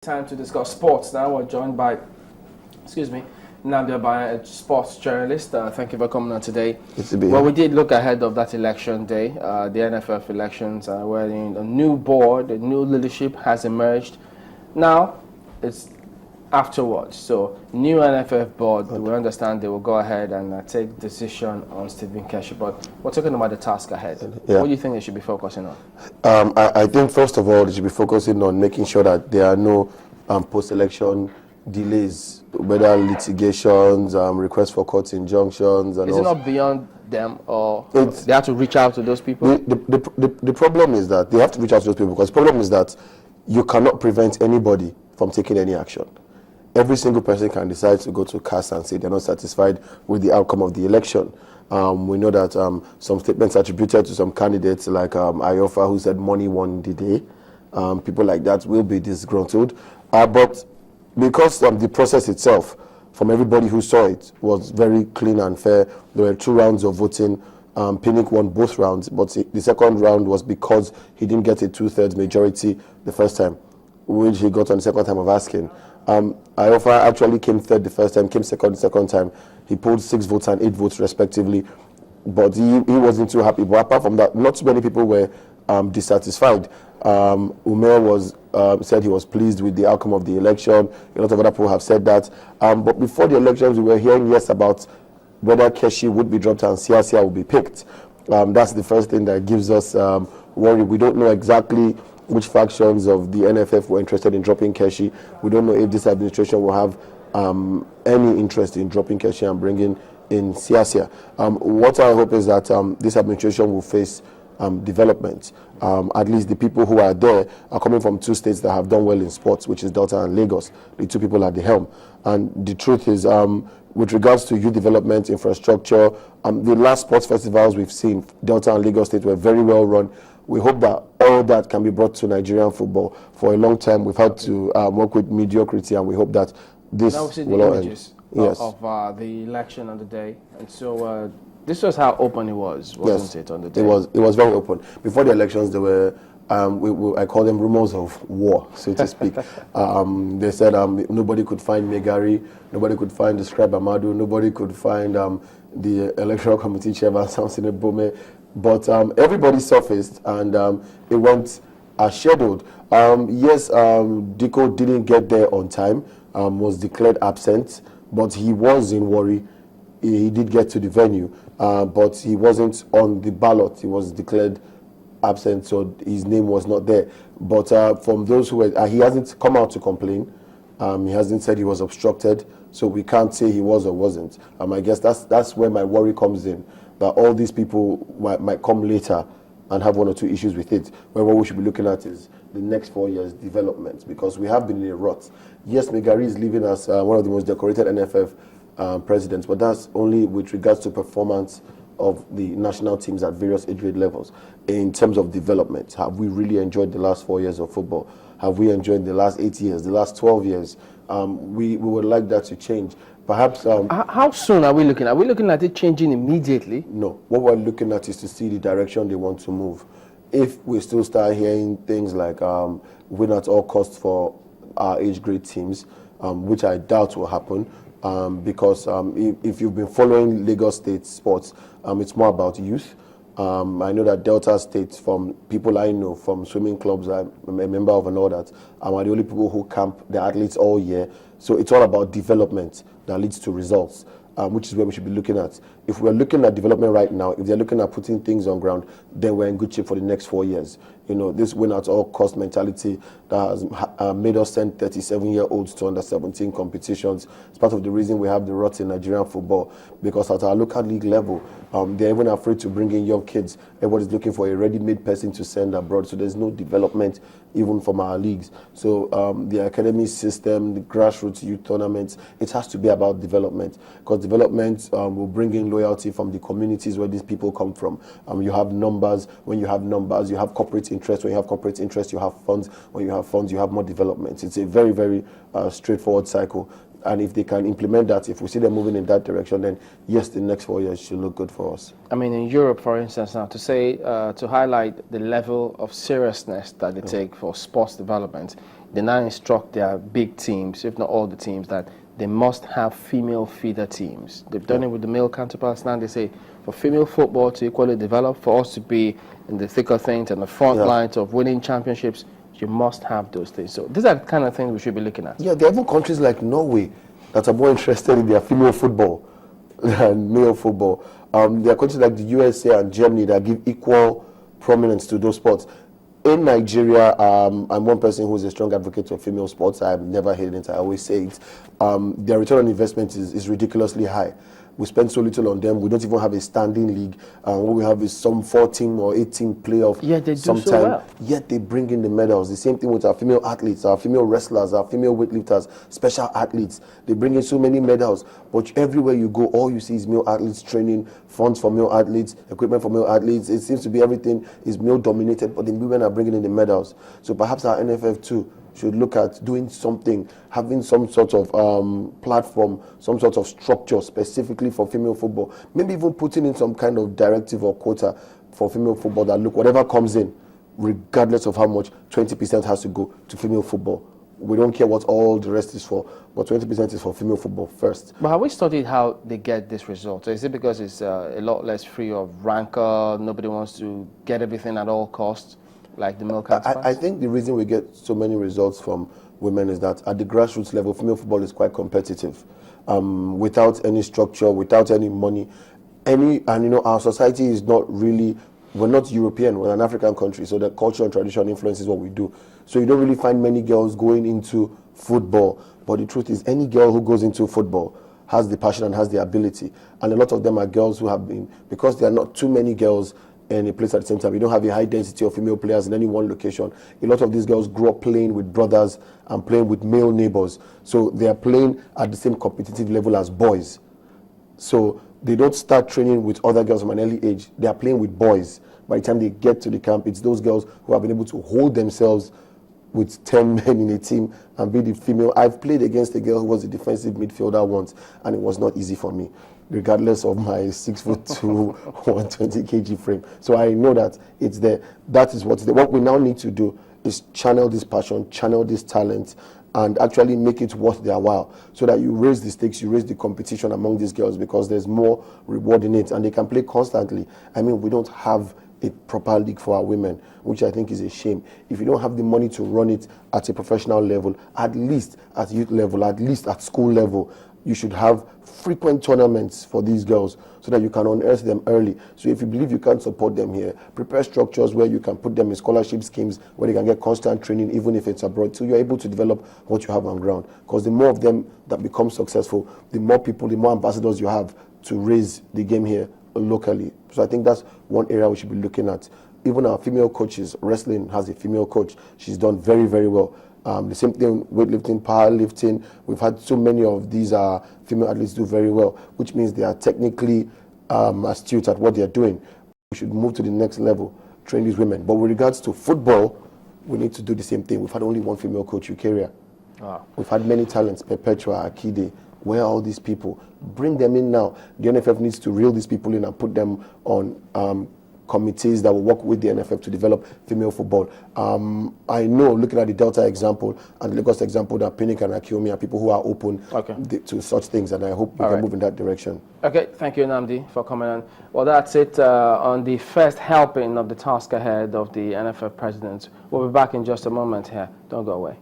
Time to discuss sports now. We're joined by, Nnamdi Obanya, a sports journalist. Thank you for coming on today. Good to be here. Well, we here. did look ahead of that election day, the NFF elections, where a new board, a new leadership has emerged. Now, it's afterwards. So, new NFF board, we understand they will go ahead and take decision on Stephen Keshi. But we're talking about the task ahead. Yeah. What do you think they should be focusing on? I think, first of all, they should be focusing on making sure that there are no post-election delays, whether litigations, requests for court injunctions. And Is it not beyond them, or they have to reach out to those people? The problem is that they have to reach out to those people, because the problem is that you cannot prevent anybody from taking any action. Every single person can decide to go to CAS and say they're not satisfied with the outcome of the election. We know that some statements attributed to some candidates like Iofa, who said money won the day. People like that will be disgruntled. But because the process itself, from everybody who saw it, was very clean and fair, there were 2 rounds of voting. Pinnick won both rounds, but the second round was because he didn't get a 2/3 majority the first time, which he got on the second time of asking. Iofa actually came third the first time, came second the second time. He pulled 6 votes and 8 votes respectively, but he wasn't too happy. But apart from that, not too many people were dissatisfied. Umer said he was pleased with the outcome of the election. A lot of other people have said that. But before the elections, we were hearing about whether Keshi would be dropped and Siasia would be picked. That's the first thing that gives us worry. We don't know exactly which factions of the NFF were interested in dropping Keshi. We don't know if this administration will have any interest in dropping Keshi and bringing in Siasia. What I hope is that this administration will face development. At least the people who are there are coming from 2 states that have done well in sports, which is Delta and Lagos. The 2 people at the helm. And the truth is, with regards to youth development, infrastructure, the last sports festivals we've seen, Delta and Lagos State, were very well run. We hope that all that can be brought to Nigerian football. For a long time, we've had to work with mediocrity, and we hope that this will all end. Yes. Of the election on the day, and so this was how open it was, wasn't it, on the day? It was very open. Before the elections, there were I call them rumors of war, so to speak. They said nobody could find Megari, nobody could find the scribe Amadu, nobody could find the electoral committee chairman Samson Ebome. But everybody surfaced, and it went as scheduled. Yes, Diko didn't get there on time, was declared absent, but he was in Warri. He did get to the venue, but he wasn't on the ballot. He was declared absent, so his name was not there. But from those who were, he hasn't come out to complain. He hasn't said he was obstructed, so we can't say he was or wasn't. I guess that's where my worry comes in, that all these people might come later and have 1 or 2 issues with it. Where what we should be looking at is the next 4 years' development, because we have been in a rut. Yes, Megari is leaving as one of the most decorated NFF presidents, but that's only with regards to performance of the national teams at various age grade levels. In terms of development, have we really enjoyed the last 4 years of football? Have we enjoyed the last 8 years, the last 12 years? We would like that to change. Perhaps. How soon are we looking? Are we looking at it changing immediately? No. What we're looking at is to see the direction they want to move. If we still start hearing things like win at all costs for our age grade teams, which I doubt will happen, because if you've been following Lagos State sports, it's more about youth. I know that Delta State, from people I know from swimming clubs, I'm a member of and all that, are the only people who camp the athletes all year. So it's all about development that leads to results, which is where we should be looking at. If we're looking at development right now, if they're looking at putting things on ground, then we're in good shape for the next 4 years. You know, this win at all cost mentality that has made us send 37-year-olds to under-17 competitions. It's part of the reason we have the rot in Nigerian football, because at our local league level, they're even afraid to bring in young kids. Everybody's looking for a ready-made person to send abroad, so there's no development even from our leagues. So the academy system, the grassroots youth tournaments, it has to be about development, because development will bring in loyalty from the communities where these people come from. You have numbers. When you have numbers, you have corporate interest. When you have corporate interest, you have funds. When you have funds, you have more development. It's a very, very straightforward cycle. And if they can implement that, if we see them moving in that direction, then yes, the next 4 years should look good for us. I mean, in Europe, for instance, now to highlight the level of seriousness that they take for sports development, they now instruct their big teams, if not all the teams, that they must have female feeder teams. They've done it with the male counterparts. Now they say for female football to equally develop, for us to be in the thick of things and the front lines of winning championships, you must have those things. So these are the kind of things we should be looking at. Yeah, there are even countries like Norway that are more interested in their female football than male football. There are countries like the USA and Germany that give equal prominence to those sports. In Nigeria, I'm one person who's a strong advocate of female sports. I've never hated it. I always say it. Their return on investment is ridiculously high. We spend so little on them. We don't even have a standing league. What we have is some 14 or 18 playoff. Yeah, they do so well. Yet they bring in the medals. The same thing with our female athletes, our female wrestlers, our female weightlifters, special athletes. They bring in so many medals. But everywhere you go, all you see is male athletes training, funds for male athletes, equipment for male athletes. It seems to be everything is male dominated, but the women are bringing in the medals. So perhaps our NFF too should look at doing something, having some sort of platform, some sort of structure specifically for female football. Maybe even putting in some kind of directive or quota for female football that, look, whatever comes in, regardless of how much, 20% has to go to female football. We don't care what all the rest is for, but 20% is for female football first. But have we studied how they get this result? Is it because it's a lot less free of rancor, nobody wants to get everything at all costs? Like the male counterparts? I think the reason we get so many results from women is that at the grassroots level, female football is quite competitive. Without any structure, without any money, and our society is not really, we're not European, we're an African country, so the culture and tradition influences what we do. So you don't really find many girls going into football, but the truth is any girl who goes into football has the passion and has the ability. And a lot of them are girls who have been, because there are not too many girls in a place at the same time, you don't have a high density of female players in any one location. A lot of these girls grow up playing with brothers and playing with male neighbors. So they are playing at the same competitive level as boys. So they don't start training with other girls from an early age. They are playing with boys. By the time they get to the camp, it's those girls who have been able to hold themselves with 10 men in a team and be the female. I've played against a girl who was a defensive midfielder once, and it was not easy for me, regardless of my 6'2", 120 kg frame. So I know that it's there. That is what's there. What we now need to do is channel this passion, channel this talent, and actually make it worth their while, so that you raise the stakes, you raise the competition among these girls, because there's more reward in it, and they can play constantly. I mean, we don't have a proper league for our women, which I think is a shame. If you don't have the money to run it at a professional level, at least at youth level, at least at school level, you should have frequent tournaments for these girls so that you can unearth them early. So if you believe you can't support them here, prepare structures where you can put them in scholarship schemes where they can get constant training, even if it's abroad, so you're able to develop what you have on ground. Because the more of them that become successful, the more people, the more ambassadors you have to raise the game here locally. So I think that's one area we should be looking at. Even our female coaches, wrestling has a female coach. She's done very, very well. The same thing, weightlifting, powerlifting. We've had so many of these female athletes do very well, which means they are technically astute at what they are doing. We should move to the next level, train these women. But with regards to football, we need to do the same thing. We've had only one female coach, Eukaria. We've had many talents, Perpetua, Akide. Where are all these people? Bring them in now. The NFF needs to reel these people in and put them on committees that will work with the NFF to develop female football. I know, looking at the Delta example and the Lagos example, that Pinnick and Akiomi are people who are open to such things, and I hope we can move in that direction. Okay, thank you, Nnamdi, for coming on. Well, that's it on the first helping of the task ahead of the NFF president. We'll be back in just a moment here. Don't go away.